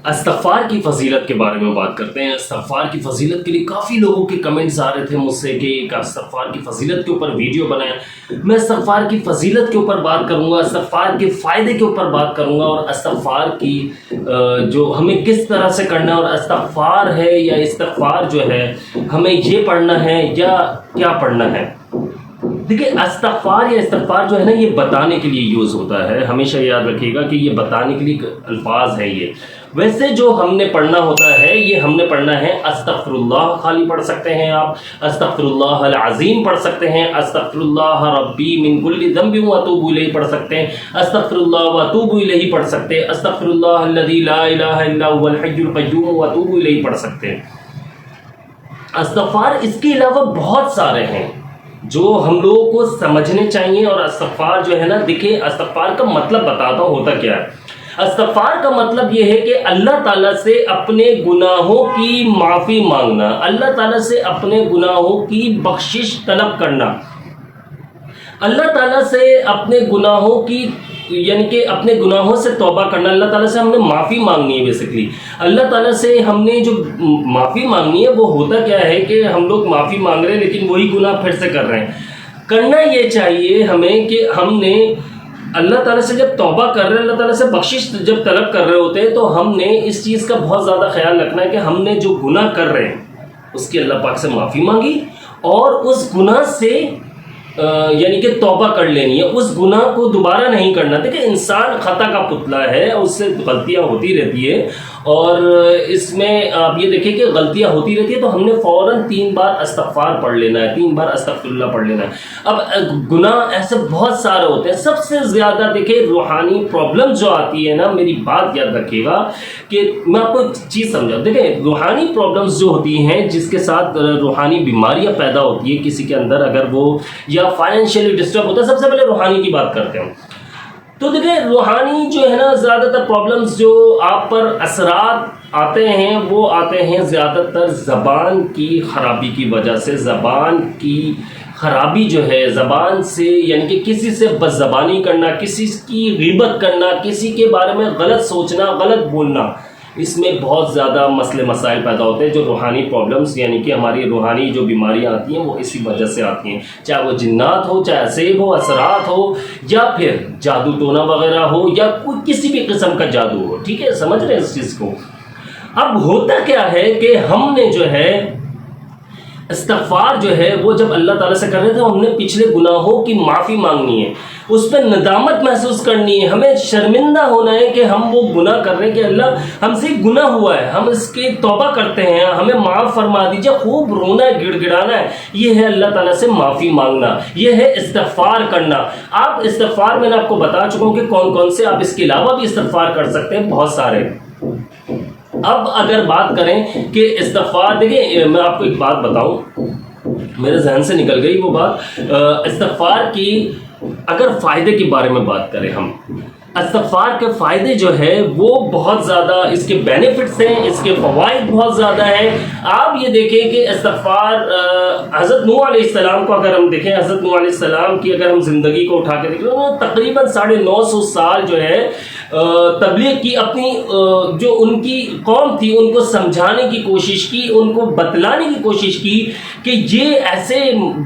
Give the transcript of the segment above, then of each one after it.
استغفار کی فضیلت کے بارے میں بات کرتے ہیں۔ استغفار کی فضیلت کے لیے کافی لوگوں کے کمنٹس آ رہے تھے مجھ سے کہ ایک استغفار کی فضیلت کے اوپر ویڈیو بنائیں۔ میں استغفار کی فضیلت کے اوپر بات کروں گا، استغفار کے فائدے کے اوپر بات کروں گا، اور استغفار کی جو ہمیں کس طرح سے کرنا ہے، اور استغفار ہے یا استغفار جو ہے ہمیں یہ پڑھنا ہے یا کیا پڑھنا ہے۔ دیکھیں، استغفار یا استغفار جو ہے نا، یہ بتانے کے لیے یوز ہوتا ہے۔ ہمیشہ یاد رکھیے گا کہ یہ بتانے کے لیے الفاظ ہے۔ یہ ویسے جو ہم نے پڑھنا ہوتا ہے، یہ ہم نے پڑھنا ہے استغفر اللہ خالی پڑھ سکتے ہیں آپ، استغفر اللہ العظیم پڑھ سکتے ہیں، استغفر اللہ ربی من کل ذنب واتوب الیہ پڑھ سکتے ہیں، استغفر اللہ واتوب الیہ پڑھ سکتے ہیں، استغفر اللہ الذی لا الہ الا هو الحی القیوم واتوب الیہ پڑھ سکتے ہیں۔ استغفار اس کے علاوہ بہت سارے ہیں جو ہم لوگوں کو سمجھنے چاہیے۔ اور استغفار جو ہے نا، دیکھیں استغفار کا مطلب بتاتا ہوں ہوتا کیا ہے۔ استغفار کا مطلب یہ ہے کہ اللہ تعالیٰ سے اپنے گناہوں کی معافی مانگنا، اللہ تعالیٰ سے اپنے گناہوں کی بخشش طلب کرنا، اللہ تعالیٰ سے اپنے گناہوں کی یعنی کہ اپنے گناہوں سے توبہ کرنا۔ اللہ تعالیٰ سے ہم نے معافی مانگنی ہے۔ بیسکلی اللہ تعالیٰ سے ہم نے جو معافی مانگنی ہے، وہ ہوتا کیا ہے کہ ہم لوگ معافی مانگ رہے ہیں لیکن وہی گناہ پھر سے کر رہے ہیں۔ کرنا یہ چاہیے ہمیں کہ ہم نے اللہ تعالیٰ سے جب توبہ کر رہے ہیں، اللہ تعالیٰ سے بخشش جب طلب کر رہے ہوتے ہیں، تو ہم نے اس چیز کا بہت زیادہ خیال رکھنا ہے کہ ہم نے جو گناہ کر رہے ہیں اس کی اللہ پاک سے معافی مانگی، اور اس گناہ سے یعنی کہ توبہ کر لینی ہے، اس گناہ کو دوبارہ نہیں کرنا۔ دیکھیں، انسان خطا کا پتلا ہے، اس سے غلطیاں ہوتی رہتی ہے، اور اس میں آپ یہ دیکھیں کہ غلطیاں ہوتی رہتی ہے، تو ہم نے فوراً 3 بار استغفار پڑھ لینا ہے، 3 بار استغفر اللہ پڑھ لینا ہے۔ اب گناہ ایسے بہت سارے ہوتے ہیں۔ سب سے زیادہ دیکھیں روحانی پرابلم جو آتی ہے نا، میری بات یاد رکھیے گا کہ میں آپ کو ایک چیز سمجھاؤں۔ دیکھیں، روحانی پرابلمس جو ہوتی ہیں، جس کے ساتھ روحانی بیماریاں پیدا ہوتی ہیں کسی کے اندر، اگر وہ یا فائنینشیلی ڈسٹرب ہوتا ہے، سب سے پہلے روحانی کی بات کرتے ہیں۔ تو دیکھیں، روحانی جو ہے نا، زیادہ تر پرابلمس جو آپ پر اثرات آتے ہیں، وہ آتے ہیں زیادہ تر زبان کی خرابی کی وجہ سے۔ زبان کی خرابی جو ہے، زبان سے یعنی کہ کسی سے بد زبانی کرنا، کسی کی غیبت کرنا، کسی کے بارے میں غلط سوچنا، غلط بولنا، اس میں بہت زیادہ مسئلے مسائل پیدا ہوتے ہیں۔ جو روحانی پرابلمس یعنی کہ ہماری روحانی جو بیماریاں آتی ہیں، وہ اسی وجہ سے آتی ہیں، چاہے وہ جنات ہو، چاہے اسیب ہو، اثرات ہو، یا پھر جادو ٹونا وغیرہ ہو، یا کوئی کسی بھی قسم کا جادو ہو۔ ٹھیک ہے، سمجھ رہے ہیں اس چیز کو۔ اب ہوتا کیا ہے کہ ہم نے جو ہے استغفار جو ہے وہ جب اللہ تعالیٰ سے کر رہے تھے، ہم نے پچھلے گناہوں کی معافی مانگنی ہے، اس پہ ندامت محسوس کرنی ہے، ہمیں شرمندہ ہونا ہے کہ ہم وہ گناہ کر رہے ہیں، کہ اللہ ہم سے گناہ ہوا ہے، ہم اس کی توبہ کرتے ہیں، ہمیں معاف فرما دیجیے، خوب رونا ہے، گڑ گڑانا ہے۔ یہ ہے اللہ تعالیٰ سے معافی مانگنا، یہ ہے استغفار کرنا۔ آپ استغفار میں نے آپ کو بتا چکا ہوں کہ کون کون سے، آپ اس کے علاوہ بھی استغفار کر سکتے ہیں، بہت سارے۔ اب اگر بات کریں کہ استغفار، دیکھیں میں آپ کو ایک بات بتاؤں، میرے ذہن سے نکل گئی وہ بات۔ استغفار کی اگر فائدے کے بارے میں بات کریں، ہم استغفار کے فائدے جو ہے وہ بہت زیادہ، اس کے بینیفٹس ہیں، اس کے فوائد بہت زیادہ ہیں۔ آپ یہ دیکھیں کہ استغفار حضرت نوح علیہ السلام کو اگر ہم دیکھیں، حضرت نوح علیہ السلام کی اگر ہم زندگی کو اٹھا کے دیکھیں، انہوں نے تقریباً 950 سال جو ہے تبلیغ کی، اپنی جو ان کی قوم تھی ان کو سمجھانے کی کوشش کی، ان کو بتلانے کی کوشش کی کہ یہ ایسے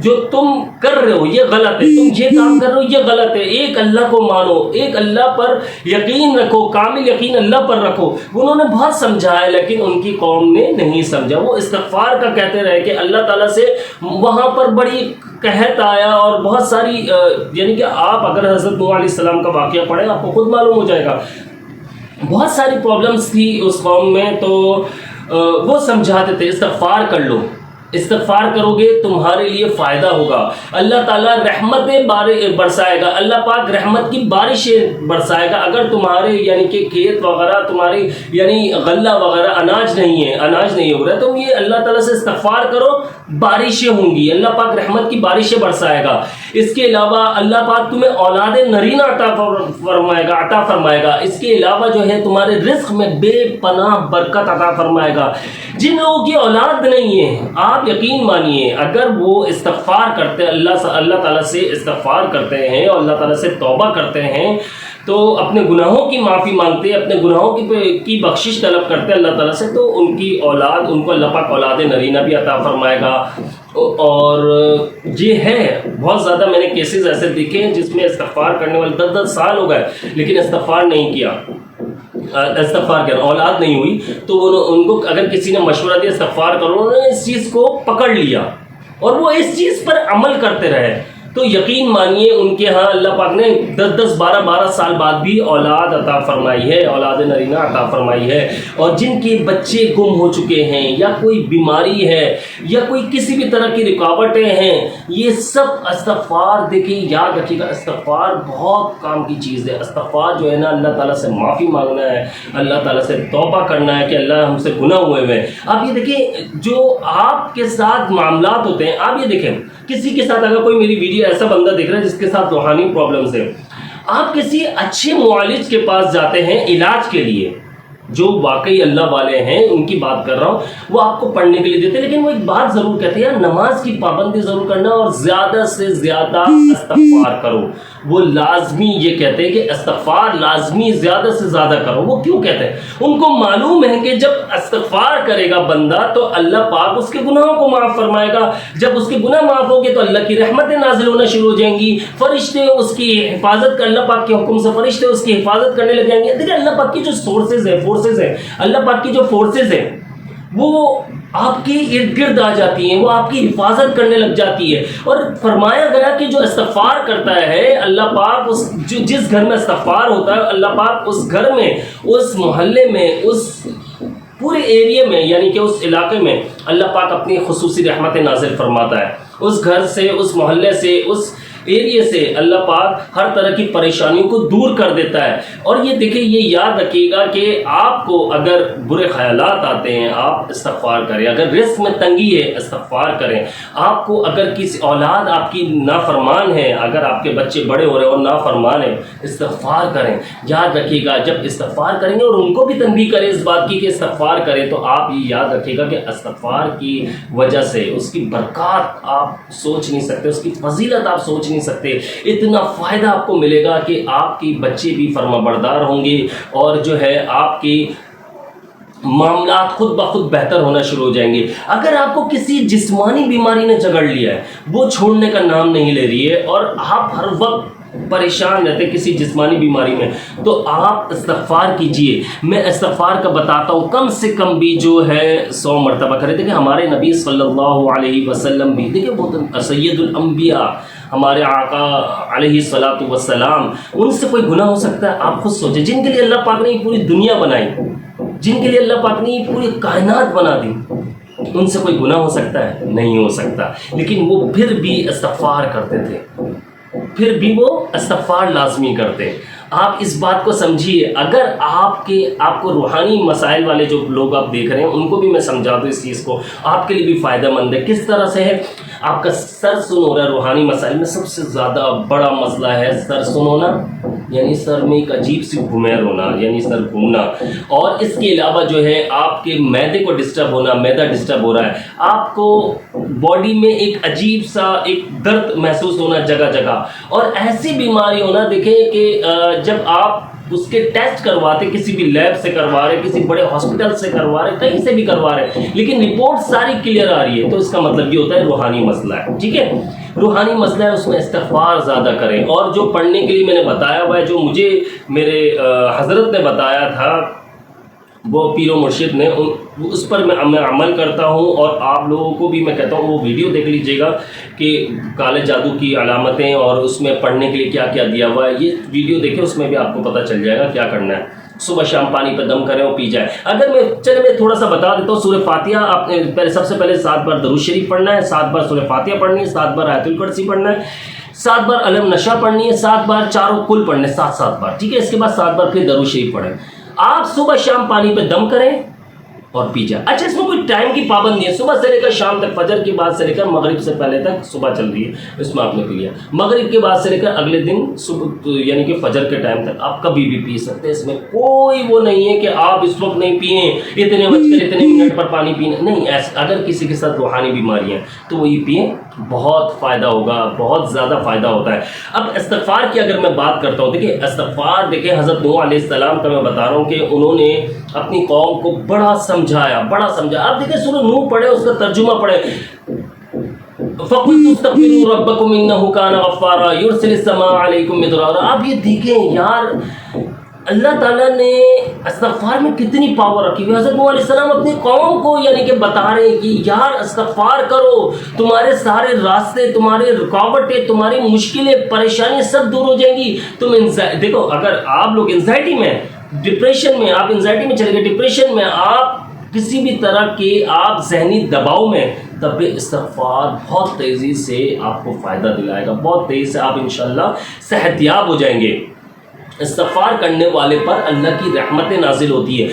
جو تم کر رہے ہو یہ غلط ہے، تم یہ کام کر رہے ہو یہ غلط ہے، ایک اللہ کو مانو، ایک اللہ پر یقین رکھو، کامل یقین اللہ پر رکھو۔ انہوں نے بہت سمجھایا لیکن ان کی قوم نے نہیں سمجھا۔ وہ استغفار کا کہتے رہے کہ اللہ تعالیٰ سے وہاں پر بڑی قحط آیا، اور بہت ساری یعنی کہ آپ اگر حضرت نوح علیہ السلام کا واقعہ پڑھیں آپ کو خود معلوم ہو جائے گا، بہت ساری پرابلمس تھی اس قوم میں۔ تو وہ سمجھاتے تھے استغفار کر لو، استغفار کرو گے تمہارے لیے فائدہ ہوگا، اللہ تعالیٰ رحمتیں برسائے گا، اللہ پاک رحمت کی بارشیں برسائے گا۔ اگر تمہارے یعنی کہ کھیت وغیرہ تمہارے یعنی غلہ وغیرہ اناج نہیں ہو رہا، تم یہ اللہ تعالیٰ سے استغفار کرو، بارشیں ہوں گی، اللہ پاک رحمت کی بارشیں برسائے گا۔ اس کے علاوہ اللہ پاک تمہیں اولاد نرینہ عطا فرمائے گا۔ اس کے علاوہ جو ہے تمہارے رزق میں بے پناہ برکت عطا فرمائے گا۔ جن لوگوں کی اولاد نہیں ہے، آپ یقین مانیے اگر وہ استغفار کرتے اللہ تعالیٰ سے استغفار کرتے ہیں اور اللہ تعالیٰ سے توبہ کرتے ہیں، تو اپنے گناہوں کی معافی مانگتے ہیں، اپنے گناہوں کی بخشش طلب کرتے ہیں اللہ تعالیٰ سے، تو ان کی اولاد، ان کو اللہ پاک اولاد نرینہ بھی عطا فرمائے گا۔ اور یہ ہے بہت زیادہ، میں نے کیسز ایسے دیکھے ہیں جس میں استغفار کرنے والے 10 سال ہو گئے لیکن استغفار نہیں کیا، استغفار کیا، اولاد نہیں ہوئی، تو ان کو اگر کسی نے مشورہ دیا استغفار کرو، انہوں نے اس چیز کو پکڑ لیا اور وہ اس چیز پر عمل کرتے رہے، تو یقین مانیے ان کے ہاں اللہ پاک نے 10-12 سال بعد بھی اولاد عطا فرمائی ہے، اولاد نرینہ عطا فرمائی ہے۔ اور جن کے بچے گم ہو چکے ہیں یا کوئی بیماری ہے یا کوئی کسی بھی طرح کی رکاوٹیں ہیں، یہ سب استغفار، دیکھیں یاد رکھیے گا استغفار بہت کام کی چیز ہے۔ استغفار جو ہے نا، اللہ تعالیٰ سے معافی مانگنا ہے، اللہ تعالیٰ سے توبہ کرنا ہے کہ اللہ ہم سے گناہ ہوئے ہوئے ہیں۔ آپ یہ دیکھیں جو آپ کے ساتھ معاملات ہوتے ہیں، آپ یہ دیکھیں کسی کے ساتھ اگر کوئی میری ویڈیو ایسا بندہ دیکھ رہا ہے جس کے ساتھ روحانی پرابلمز ہیں، آپ کسی اچھے معالج کے پاس جاتے ہیں علاج کے لیے، جو واقعی اللہ والے ہیں ان کی بات کر رہا ہوں، وہ آپ کو پڑھنے کے لیے دیتے ہیں، لیکن وہ ایک بات ضرور کہتے ہیں، نماز کی پابندی ضرور کرنا اور زیادہ سے زیادہ استغفار کرو۔ وہ لازمی یہ کہتے ہیں کہ استغفار لازمی زیادہ سے زیادہ کرو۔ وہ کیوں کہتے ہیں؟ ان کو معلوم ہے کہ جب استغفار کرے گا بندہ تو اللہ پاک اس کے گناہوں کو معاف فرمائے گا، جب اس کے گناہ معاف ہوں گے تو اللہ کی رحمتیں نازل ہونا شروع ہو جائیں گی، فرشتے اس کی حفاظت کر، اللہ پاک کے حکم سے فرشتے اس کی حفاظت کرنے لگ جائیں گے۔ دیکھیں اللہ پاک کی جو فورسز ہیں، اللہ پاک کی جو فورسز ہیں وہ آپ کے ارد گرد آ جاتی ہیں، وہ آپ کی حفاظت کرنے لگ جاتی ہے۔ اور فرمایا گیا کہ جو استغفار کرتا ہے اللہ پاک، جس گھر میں استغفار ہوتا ہے اللہ پاک اس گھر میں، اس محلے میں، اس پورے ایریے میں، یعنی کہ اس علاقے میں اللہ پاک اپنی خصوصی رحمت نازل فرماتا ہے۔ اس گھر سے، اس محلے سے، اس ایریے سے اللہ پاک ہر طرح کی پریشانیوں کو دور کر دیتا ہے۔ اور یہ دیکھیں، یہ یاد رکھیے گا کہ آپ کو اگر برے خیالات آتے ہیں آپ استغفار کریں، اگر رزق میں تنگی ہے استغفار کریں، آپ کو اگر کسی اولاد آپ کی نافرمان ہے، اگر آپ کے بچے بڑے ہو رہے ہیں اور نافرمان ہیں، استغفار کریں۔ یاد رکھیے گا جب استغفار کریں گے اور ان کو بھی تنبیہ کریں اس بات کی کہ استغفار کریں، تو آپ یہ یاد رکھیے گا کہ استغفار کی وجہ سے اس کی برکات آپ سوچ نہیں سکتے، اس کی فضیلت آپ سوچ نہیں سکتے، اتنا فائدہ آپ کو ملے گا کہ آپ کی بچے بھی فرما بردار ہوں گے اور جو ہے آپ کی معاملات خود بخود بہتر ہونا شروع ہو جائیں گے۔ اگر آپ کو کسی جسمانی بیماری نے جگڑ لیا ہے، وہ چھوڑنے کا نام نہیں لے رہی ہے اور آپ ہر وقت پریشان رہتے کسی جسمانی بیماری میں، تو آپ استغفار کیجئے۔ میں استغفار کا بتاتا ہوں، کم سے کم بھی جو ہے 100 مرتبہ کرے۔ دیکھیں ہمارے نبی صلی اللہ علیہ وسلم بھی، دیکھیں بہت سید الانبیاء ہمارے آقا علیہ الصلوۃ والسلام، ان سے کوئی گناہ ہو سکتا ہے؟ آپ خود سوچیں، جن کے لیے اللہ پاک نے یہ پوری دنیا بنائی، جن کے لیے اللہ پاک نے یہ پوری کائنات بنا دی، ان سے کوئی گناہ ہو سکتا ہے؟ نہیں ہو سکتا، لیکن وہ پھر بھی استغفار کرتے تھے، پھر بھی وہ استغفار لازمی کرتے۔ آپ اس بات کو سمجھیے، اگر آپ کو روحانی مسائل والے جو لوگ آپ دیکھ رہے ہیں ان کو بھی میں سمجھا دوں اس چیز کو، آپ کے لیے بھی فائدہ مند ہے۔ کس طرح سے ہے؟ آپ کا سر سن ہو رہا ہے، روحانی مسائل میں سب سے زیادہ بڑا مسئلہ ہے سر سن ہونا، یعنی سر میں ایک عجیب سی گھمیر ہونا، یعنی سر گھومنا، اور اس کے علاوہ جو ہے آپ کے معدے کو ڈسٹرب ہونا، معدہ ڈسٹرب ہو رہا ہے، آپ کو باڈی میں ایک عجیب سا ایک درد محسوس ہونا جگہ جگہ، اور ایسی بیماری ہونا، دیکھیں کہ جب آپ اس کے ٹیسٹ کرواتے، کسی بھی لیب سے کروا رہے، کسی بڑے ہاسپٹل سے کروا رہے، کہیں سے بھی کروا رہے، لیکن رپورٹ ساری کلیئر آ رہی ہے، تو اس کا مطلب یہ ہوتا ہے روحانی مسئلہ ہے۔ ٹھیک ہے، روحانی مسئلہ ہے، اس میں استغفار زیادہ کریں۔ اور جو پڑھنے کے لیے میں نے بتایا ہوا ہے، جو مجھے میرے حضرت نے بتایا تھا، وہ پیر و مرشد نے، اس پر میں عمل کرتا ہوں، اور آپ لوگوں کو بھی میں کہتا ہوں وہ ویڈیو دیکھ لیجئے گا کہ کالے جادو کی علامتیں اور اس میں پڑھنے کے لیے کیا کیا دیا ہوا ہے۔ یہ ویڈیو دیکھیں، اس میں بھی آپ کو پتہ چل جائے گا کیا کرنا ہے۔ صبح شام پانی پہ دم کریں اور پی جائیں۔ اگر میں تھوڑا سا بتا دیتا ہوں، سورہ فاتحہ آپ نے سب سے پہلے 7 بار درود شریف پڑھنا ہے، 7 بار سورہ فاتحہ پڑھنی ہے، 7 بار آیت الکرسی پڑھنا ہے، 7 بار علم نشا پڑھنی ہے، 7 بار چاروں کل پڑھنے، 7 بار، ٹھیک ہے۔ اس کے بعد 7 بار پھر درود شریف پڑھیں۔ آپ صبح شام پانی پہ دم کریں، اور پی جائے. اچھا اس میں کوئی ٹائم کی پابندی نہیں ہے, صبح سے لے کر شام تک, فجر کے بعد سے لے کر مغرب سے پہلے تک صبح چل رہی ہے اس میں آپ نے پی لیا, مغرب کے بعد سے لے کر اگلے دن صبح یعنی کہ فجر کے ٹائم تک آپ کبھی بھی پی سکتے ہیں. اس میں کوئی وہ نہیں ہے کہ آپ اس وقت نہیں پئیں, اتنے بج کر اتنے منٹ پر پانی پینا نہیں. اگر کسی کے ساتھ روحانی بیماریاں ہیں تو وہ یہ پئیں, بہت فائدہ ہوگا, بہت زیادہ فائدہ ہوتا ہے. اب استغفار کی اگر میں بات کرتا ہوں, دیکھیں استغفار, دیکھیں حضرت نوح علیہ السلام کا میں بتا رہا ہوں کہ انہوں نے اپنی قوم کو بڑا سمجھایا. آپ دیکھیں سورہ نوح پڑھیں, اس کا ترجمہ پڑھیں, فَقُلْتُ اسْتَغْفِرُوا رَبَّكُمْ إِنَّهُ كَانَ غَفَّارًا يُرْسِلِ السَّمَاءَ عَلَيْكُمْ مِدْرَارًا. آپ یہ دیکھیں یار, اللہ تعالیٰ نے استغفار میں کتنی پاور رکھی ہوئی. حضرت نوح علیہ السلام اپنی قوم کو یعنی کہ بتا رہے ہیں کہ یار استغفار کرو, تمہارے سارے راستے, تمہارے رکاوٹیں, تمہاری مشکلیں, پریشانیاں سب دور ہو جائیں گی. تم دیکھو اگر آپ لوگ انزائٹی میں, ڈپریشن میں, آپ انزائٹی میں چلے گئے, ڈپریشن میں, آپ کسی بھی طرح کے آپ ذہنی دباؤ میں, تب استغفار بہت تیزی سے آپ کو فائدہ دلائے گا, بہت تیزی سے آپ انشاءاللہ صحت یاب ہو جائیں گے. استغفار کرنے والے پر اللہ کی رحمتیں نازل ہوتی ہے.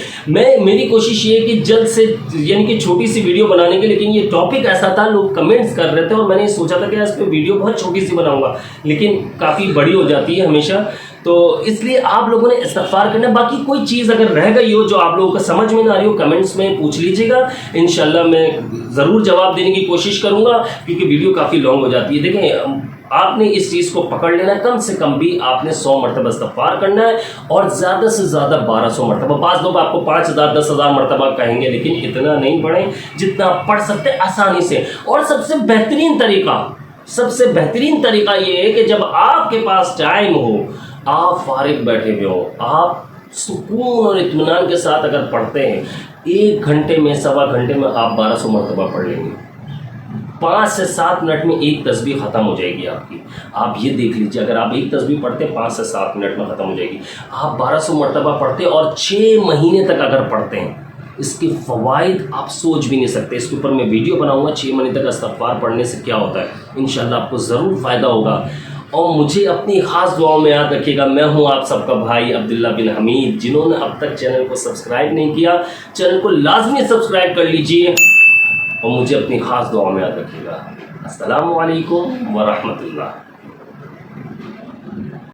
میری کوشش یہ ہے کہ جلد سے یعنی کہ چھوٹی سی ویڈیو بنانے کی, لیکن یہ ٹاپک ایسا تھا, لوگ کمنٹس کر رہے تھے اور میں نے سوچا تھا کہ اس پہ ویڈیو بہت چھوٹی سی بناؤں گا, لیکن کافی بڑی ہو جاتی ہے ہمیشہ, تو اس لیے آپ لوگوں نے استغفار کرنا. باقی کوئی چیز اگر رہ گئی ہو جو آپ لوگوں کو سمجھ میں نہ آ رہی ہو, کمنٹس میں پوچھ لیجیے گا, انشاءاللہ میں ضرور جواب دینے کی کوشش کروں گا, کیونکہ ویڈیو کافی لانگ ہو جاتی ہے. دیکھیں آپ نے اس چیز کو پکڑ لینا ہے, کم سے کم بھی آپ نے 100 مرتبہ استغفار کرنا ہے, اور زیادہ سے زیادہ 1200 مرتبہ. بعض لوگ آپ کو 5000 10,000 مرتبہ کہیں گے, لیکن اتنا نہیں پڑھیں جتنا آپ پڑھ سکتے آسانی سے. اور سب سے بہترین طریقہ یہ ہے کہ جب آپ کے پاس ٹائم ہو, آپ فارغ بیٹھے ہوئے ہو, آپ سکون اور اطمینان کے ساتھ اگر پڑھتے ہیں, 1 گھنٹے میں, 1.25 گھنٹے میں آپ 1200 مرتبہ پڑھ لیں گے. 5 سے 7 منٹ میں ایک تسبیح ختم ہو جائے گی آپ کی. آپ یہ دیکھ لیجیے, اگر آپ ایک تسبیح پڑھتے 5 سے 7 منٹ میں ختم ہو جائے گی. آپ 1200 مرتبہ پڑھتے اور 6 مہینے تک اگر پڑھتے ہیں, اس کے فوائد آپ سوچ بھی نہیں سکتے. اس کے اوپر میں ویڈیو بناؤں گا 6 مہینے تک استغفار پڑھنے سے کیا ہوتا ہے. انشاءاللہ آپ کو ضرور فائدہ ہوگا. اور مجھے اپنی خاص دعاؤں میں یاد رکھیے گا. میں ہوں آپ سب کا بھائی عبداللہ بن حمید. جنہوں نے اب تک چینل کو سبسکرائب نہیں کیا, چینل کو لازمی سبسکرائب کر لیجئے, اور مجھے اپنی خاص دعاؤں میں یاد رکھیے گا. السلام علیکم ورحمۃ اللہ.